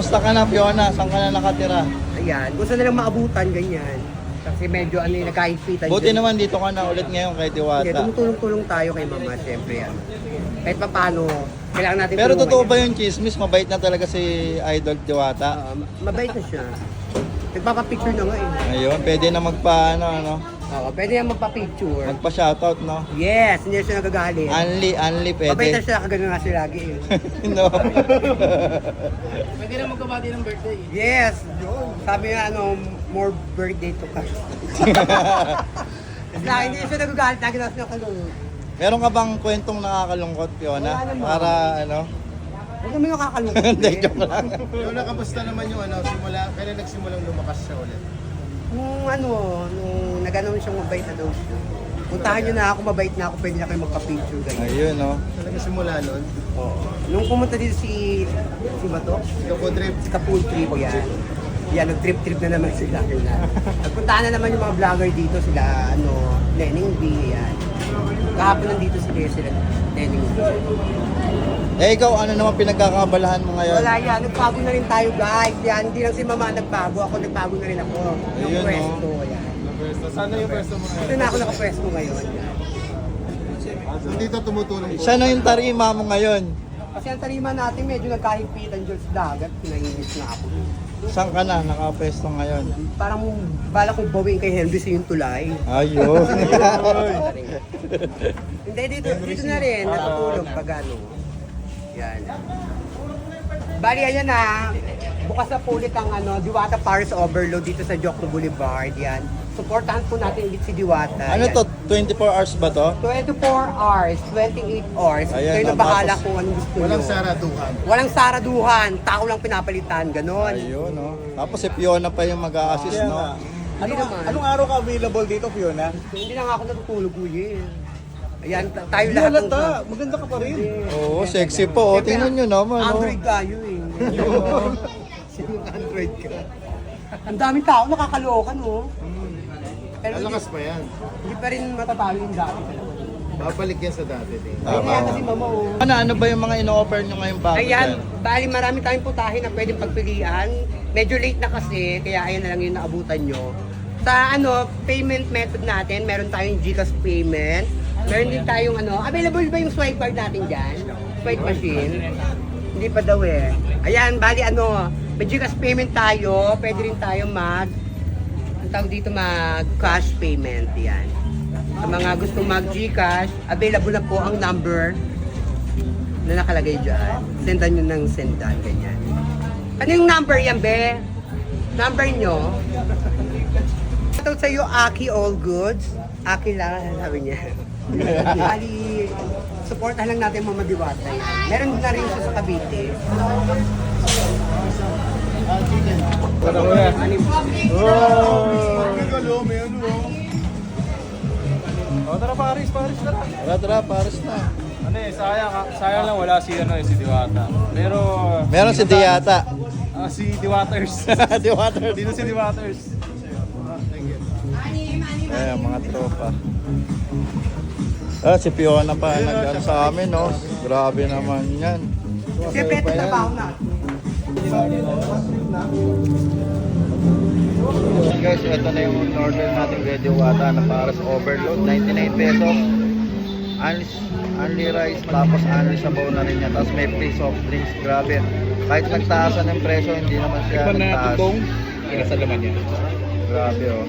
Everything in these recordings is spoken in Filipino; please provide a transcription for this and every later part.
Basta ka na, Fiona, saan ka na nakatira? Ayan, gusto nilang maabutan, ganyan. Kasi medyo ano yung nagkahipitan. Buti naman dito ka na ulit ngayon kay Hindi, Diwata. tumutulong-tulong tayo kay mama, siyempre yan. Kahit pa paano, kailangan natin Pero tulungan totoo yan. ba yung chismis? Mabait na talaga si Idol Diwata? Mabait na siya. Nagpapapicture na nga eh. Ayun, pwede na ano, Oo, pwede yan magpa-picture. magpa-shoutout, no? Yes, hindi siya nagagalit. Only Mabait na pwede. siya, kagano nga siya lagi eh. No. Pwede na magkabati ng birthday. Yes! Sabi nga more birthday to come. Lagi hindi siya nagagalit, lagi na siya kalungkot. Meron ka bang kwentong nakakalungkot, Fiona? Wala naman. Para ano? Huwag naman nakakalungkot. Hindi, joke lang. Fiona, kamusta naman yung kailan nagsimulang lumakas siya ulit? Nung nag-ano siyang mabait na daw siya. Puntahan niyo na ako, mabait na ako, pwede na kayo magpa-picture ganyan. Ayun, no? Talaga simula nun? Oo. Nung pumunta dito si Bato, Ikaw trip. si Kapul Trip, yan. Yan, nag-trip-trip na naman sila. Nagpuntahan na naman yung mga vlogger dito, sila, Lening B, yan. Kahapon nandito sila, Lening B. Eh, ikaw, ano naman pinagkakabalahan mo ngayon? Wala yan, nagbago na rin tayo guys. Yan, hindi lang si Mama nagbago, ako nagbago na rin ako. Yung Ayun, pwesto, yan. Sana yung pwesto mo Ito na ako nakapwesto ngayon. Yan. So dito tumutulong po. Siya na yung tarima mo ngayon. Kasi ang tarima natin medyo nagkahigpitan dyan sa dagat, pinainis na ako. Saan ka na nakapwesto ngayon? Parang bala kong bawin kay Henry sa yung tulay. Ayun. Hindi, dito na rin, natutulog pag ano. Yan. Bali, ayan na. Bukas na po ulit ang Diwata Paris Overload dito sa Jokno Boulevard. Yan. Supportahan po natin ulit si Diwata. Ano Yan. to? 24 hours ba to? 24 hours, 28 hours. Ayan, Kayo na tapos bahala kung anong gusto nyo. Walang saraduhan. Walang saraduhan. Tao lang pinapalitan. Ganon. Ayun, no? Tapos si Fiona pa yung mag-a-assist, no? Hindi naman. Anong araw ka available dito, Fiona? Hindi na nga ako natutulog, kuya. Ayan, tayo Hindi lahat ng... halata. Maganda ka pa rin. Oo, sexy po. O, tingnan nyo naman, no? Android tayo eh. Sinong Android ka? Ang daming tao, nakakaloka, no? Pero hindi, Malakas pa yan. hindi pa rin matatalo yung dati talaga. Babalik yan sa dati din. Ayun na yata si Mama, oh. Ano ba yung mga ino-offer nyo ngayong bago Ayan, dyan? bali marami tayong putahe na pwedeng pagpilian. Medyo late na kasi, kaya ayan na lang yung naabutan nyo. Sa payment method natin, meron tayong GCash payment. Meron din tayong available ba yung swipe card natin dyan? Swipe machine? Hindi pa daw eh. Ayan, bali may GCash payment tayo, pwede rin tayo ang tawag dito mag-cash payment, yan. Sa mga gustong mag-GCash, available na po ang number na nakalagay dyan. Sendan nyo ng sendan, ganyan. Ano yung number yan, be? Number nyo? Ito sa iyo, Aki All Goods. Aki lang, sabi niya. Bali, supportahan lang natin Mama Diwata yan. Meron na rin siya sa Cavite. O, tara Paris na lang. Tara, Paris na. Ano sayang lang wala si si Diwata. Pero Meron si Diwata. si Diwaters. Diwata. Dito si Diwaters. Ayan, mga tropa. Si Fiona pa nag sa amin, no? Grabe naman yan. Siyempre, ito trabaho na. Guys, ito na yung order natin kay Diwata na para sa overload. 99 pesos. Only rice, tapos only sabaw na rin yan. Tapos may free soft drinks. Grabe. Kahit nagtaasan ng presyo, hindi naman siya nagtaas. Sa laman niya. Grabe, oh.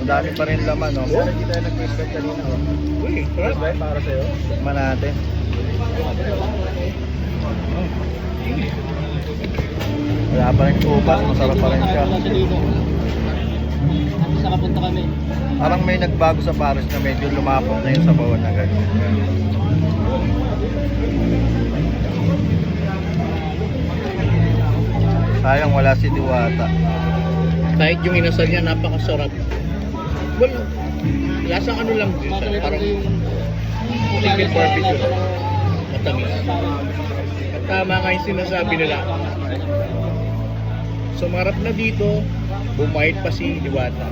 Ang dami pa rin laman, oh. Pero hindi tayo nag-expect kanina, oh. Uy, first ba para sa'yo? Tikman natin. Wala pa rin upas, masarap pa rin siya. Nakapunta kami. Parang may nagbago sa Paris na medyo lumapot na yung sabaw na ganyan. Sayang wala si Diwata. Kahit yung inasal niya, napakasarap. Well, lasang lang din siya. Parang chicken barbecue. Matamis. At tama nga yung sinasabi nila. Sumarap na dito, bumait pa si Diwata.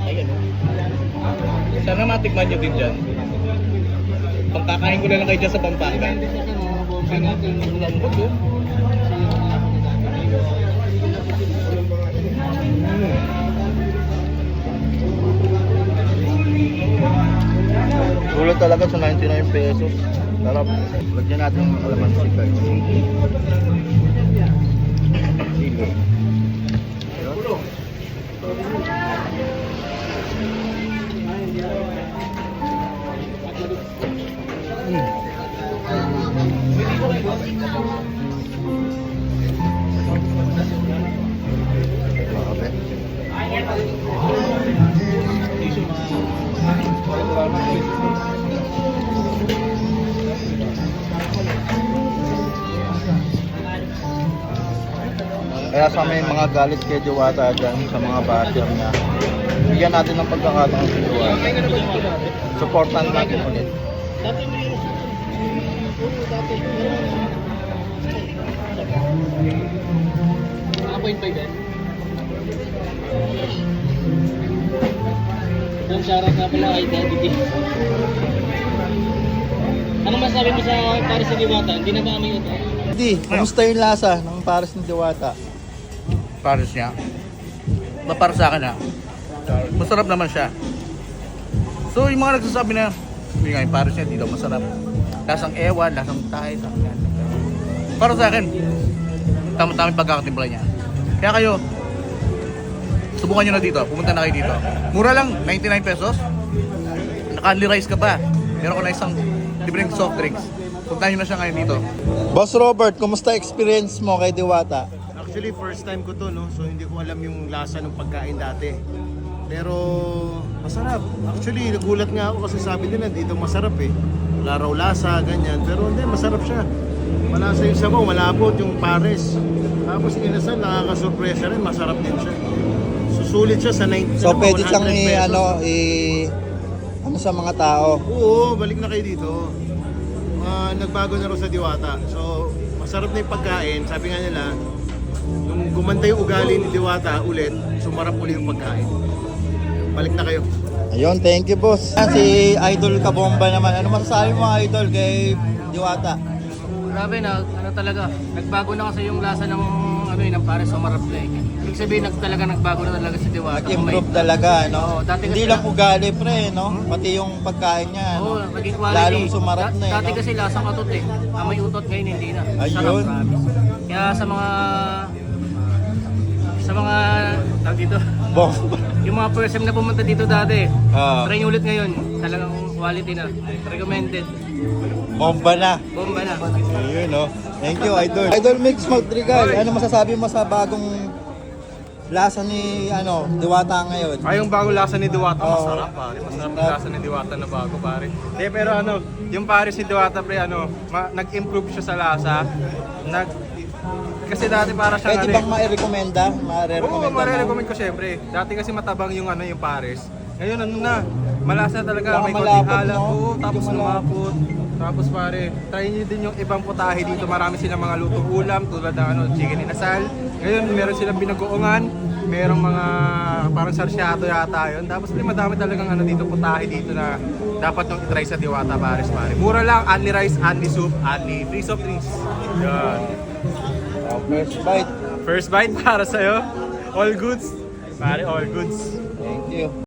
Ayan. Sana matikman nyo din dyan. Pagkakain ko na lang kayo dyan sa Pampanga. Lambot yun. Gulat talaga sa 99 pesos. Sarap. Lagyan natin yung kalamansi guys. Sili. Ayun. Grabe. Kaya sa may mga galit kay Diwata dyan sa mga basher niya, bigyan natin ng pagkakataon si Diwata. Supportan natin ulit. Ang shoutout nga pala kay Daddy D. Ano masabi mo sa Paris sa Diwata? Hindi na ba kami ito? Di, kumusta yung lasa ng pares ni Diwata? Pares niya. Para sa akin ha. Masarap naman siya. So yung mga nagsasabi na hindi nga yung pares niya, di daw masarap. Lasang ewan, lasang tayo, lasang yan. Para sa akin, tama-tama yung pagkakatimpla niya. Kaya kayo, subukan nyo na dito, pumunta na kayo dito. Mura lang, 99 pesos. Naka-only rice ka pa. Meron ko na isang libreng soft drinks. Puntahan nyo na siya ngayon dito. Boss Robert, kumusta experience mo kay Diwata? Actually, first time ko to, no? So hindi ko alam yung lasa ng pagkain dati. Pero masarap. Actually, nagulat nga ako kasi sabi nila dito masarap eh. Wala raw lasa, ganyan. Pero hindi, masarap siya. Malasa yung sabaw, malapot yung pares. Tapos yung inasal, nakakasurpresa rin, masarap din siya. Susulit siya sa 90 So pwede 100 siyang pesos. ano sa mga tao. Oo, balik na kayo dito. Nagbago na raw sa Diwata. So, masarap na yung pagkain. Sabi nga nila, nung gumanda yung ugali ni Diwata ulit, sumarap ulit yung pagkain. Balik na kayo. Ayun, thank you boss. Si Idol Kabomba naman. Ano masasabi mo Idol kay Diwata? Grabe na, ano talaga, nagbago na kasi yung lasa ng ano yun, ng Paris, sumarap na eh. Ibig sabihin, nagbago na talaga si Diwata. Nag-improve talaga, no? Oo, dati Hindi kasi lang ugali pre, no? Pati yung pagkain niya, Oo, no? naging quality. Lalong sumarap na eh, Dati no? kasi lasang katot eh. Amoy utot ngayon hindi na. Ayun. Sarap, promise. Kaya sa mga tawag dito, Bomba. yung mga person na pumunta dito dati, Ah. try nyo ulit ngayon. Talagang quality na. Recommended. Bomba na. Bomba na. Ayun, no? Thank you, Idol. Idol Mix Madrigal, ano masasabi mo sa bagong lasa ni Diwata ngayon? Ay, yung bagong lasa ni Diwata, Oo. masarap pare. Masarap yung lasa ni Diwata na bago pare. Pero yung Paris ni Diwata pre, nag-improve siya sa lasa. Kasi dati para siyang Pwede bang ma-recommenda? Oo, marirecommend ko syempre. Dati kasi matabang yung yung Paris. Ngayon malasa talaga, Baka may konting malapot, alat. no? Oo, tapos Medyo lumapot. Tapos pare, try nyo din yung ibang putahe dito. Marami silang mga lutong ulam tulad ng chicken inasal. Ngayon meron silang binagoongan, merong mga parang sarsyado yata yun. Tapos madami talagang dito putahe dito na dapat nung try sa Diwata Paris pare. Mura lang, only rice, only soup, only free soft drinks. Yan. First bite. First bite para sa'yo. All goods. Pare, all goods. Thank you.